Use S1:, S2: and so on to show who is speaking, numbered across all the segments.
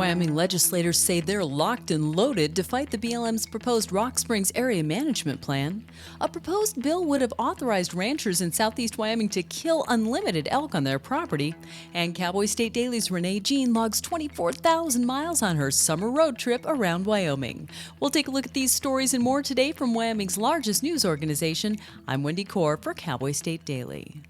S1: Wyoming legislators say they're locked and loaded to fight the BLM's proposed Rock Springs Area Management Plan. A proposed bill would have authorized ranchers in southeast Wyoming to kill unlimited elk on their property. And Cowboy State Daily's Renee Jean logs 24,000 miles on her summer road trip around Wyoming. We'll take a look at these stories and more today from Wyoming's largest news organization. I'm Wendy Kaur for Cowboy State Daily.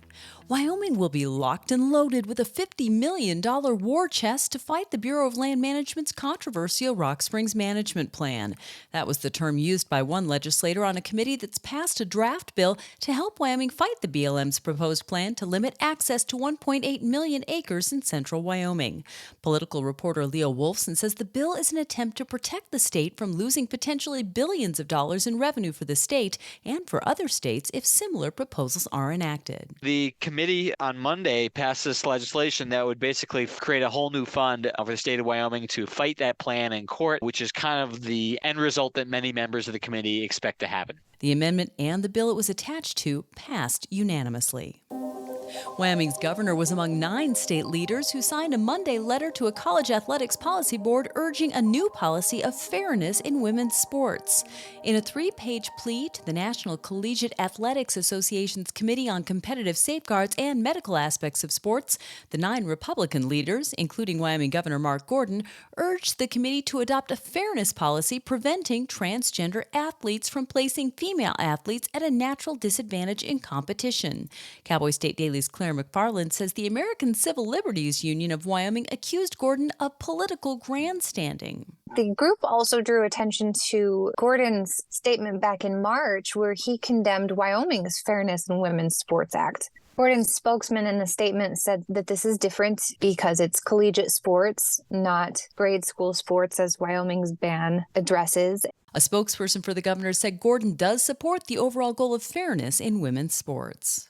S1: Wyoming will be locked and loaded with a $50 million war chest to fight the Bureau of Land Management's controversial Rock Springs Management Plan. That was the term used by one legislator on a committee that's passed a draft bill to help Wyoming fight the BLM's proposed plan to limit access to 1.8 million acres in central Wyoming. Political reporter Leo Wolfson says the bill is an attempt to protect the state from losing potentially billions of dollars in revenue for the state and for other states if similar proposals are enacted.
S2: The committee on Monday passed this legislation that would basically create a whole new fund for the state of Wyoming to fight that plan in court, which is kind of the end result that many members of the committee expect to happen.
S1: The amendment and the bill it was attached to passed unanimously. Wyoming's governor was among 9 state leaders who signed a Monday letter to a college athletics policy board urging a new policy of fairness in women's sports. In a 3-page plea to the National Collegiate Athletics Association's Committee on Competitive Safeguards and Medical Aspects of Sports, the 9 Republican leaders, including Wyoming Governor Mark Gordon, urged the committee to adopt a fairness policy preventing transgender athletes from placing female athletes at a natural disadvantage in competition. Cowboy State Daily's Claire McFarland says the American Civil Liberties Union of Wyoming accused Gordon of political grandstanding.
S3: The group also drew attention to Gordon's statement back in March where he condemned Wyoming's Fairness in Women's Sports Act. Gordon's spokesman in the statement said that this is different because it's collegiate sports, not grade school sports as Wyoming's ban addresses.
S1: A spokesperson for the governor said Gordon does support the overall goal of fairness in women's sports.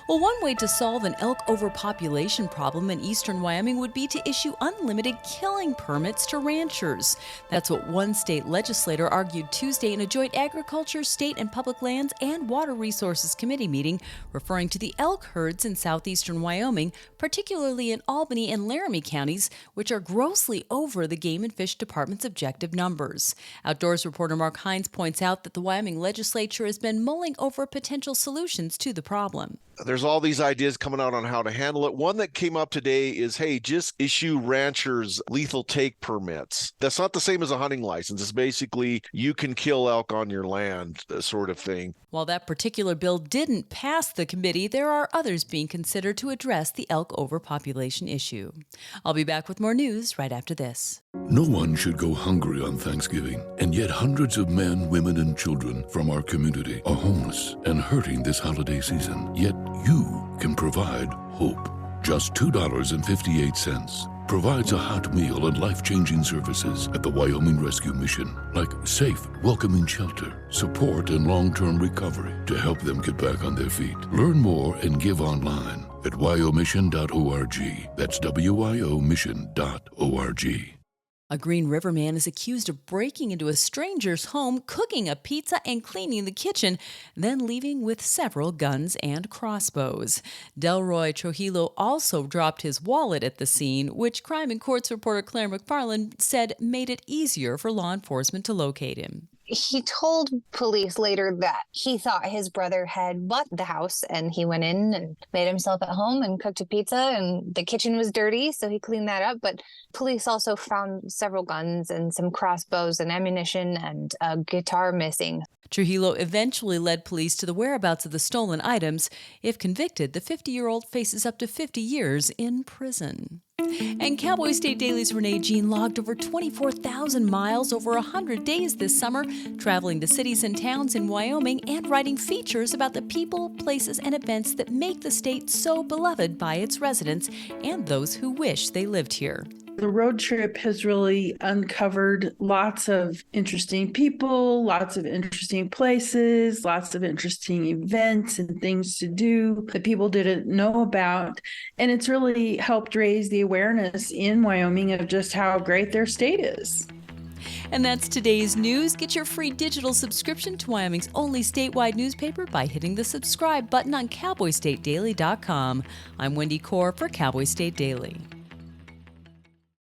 S1: Well, one way to solve an elk overpopulation problem in eastern Wyoming would be to issue unlimited killing permits to ranchers. That's what one state legislator argued Tuesday in a joint Agriculture, State and Public Lands and Water Resources Committee meeting, referring to the elk herds in southeastern Wyoming, particularly in Albany and Laramie counties, which are grossly over the Game and Fish Department's objective numbers. Outdoors reporter Mark Hines points out that the Wyoming legislature has been mulling over potential solutions to the problem.
S4: There's all these ideas coming out on how to handle it. One that came up today is, hey, just issue ranchers lethal take permits. That's not the same as a hunting license. It's basically you can kill elk on your land, sort of thing.
S1: While that particular bill didn't pass the committee, there are others being considered to address the elk overpopulation issue. I'll be back with more news right after this.
S5: No one should go hungry on Thanksgiving, and yet hundreds of men, women, and children from our community are homeless and hurting this holiday season. Yet you can provide hope. Just $2.58 provides a hot meal and life-changing services at the Wyoming Rescue Mission, like safe, welcoming shelter, support, and long-term recovery to help them get back on their feet. Learn more and give online at wyomission.org. That's wyomission.org.
S1: A Green River man is accused of breaking into a stranger's home, cooking a pizza and cleaning the kitchen, then leaving with several guns and crossbows. Delroy Trujillo also dropped his wallet at the scene, which Crime and Courts reporter Claire McFarland said made it easier for law enforcement to locate him.
S3: He told police later that he thought his brother had bought the house and he went in and made himself at home and cooked a pizza and the kitchen was dirty, so he cleaned that up. But police also found several guns and some crossbows and ammunition and a guitar missing.
S1: Trujillo eventually led police to the whereabouts of the stolen items. If convicted, the 50-year-old faces up to 50 years in prison. And Cowboy State Daily's Renee Jean logged over 24,000 miles over 100 days this summer, traveling to cities and towns in Wyoming and writing features about the people, places, and events that make the state so beloved by its residents and those who wish they lived here.
S6: The road trip has really uncovered lots of interesting people, lots of interesting places, lots of interesting events and things to do that people didn't know about. And it's really helped raise the awareness in Wyoming of just how great their state is.
S1: And that's today's news. Get your free digital subscription to Wyoming's only statewide newspaper by hitting the subscribe button on CowboyStateDaily.com. I'm Wendy Kaur for Cowboy State Daily.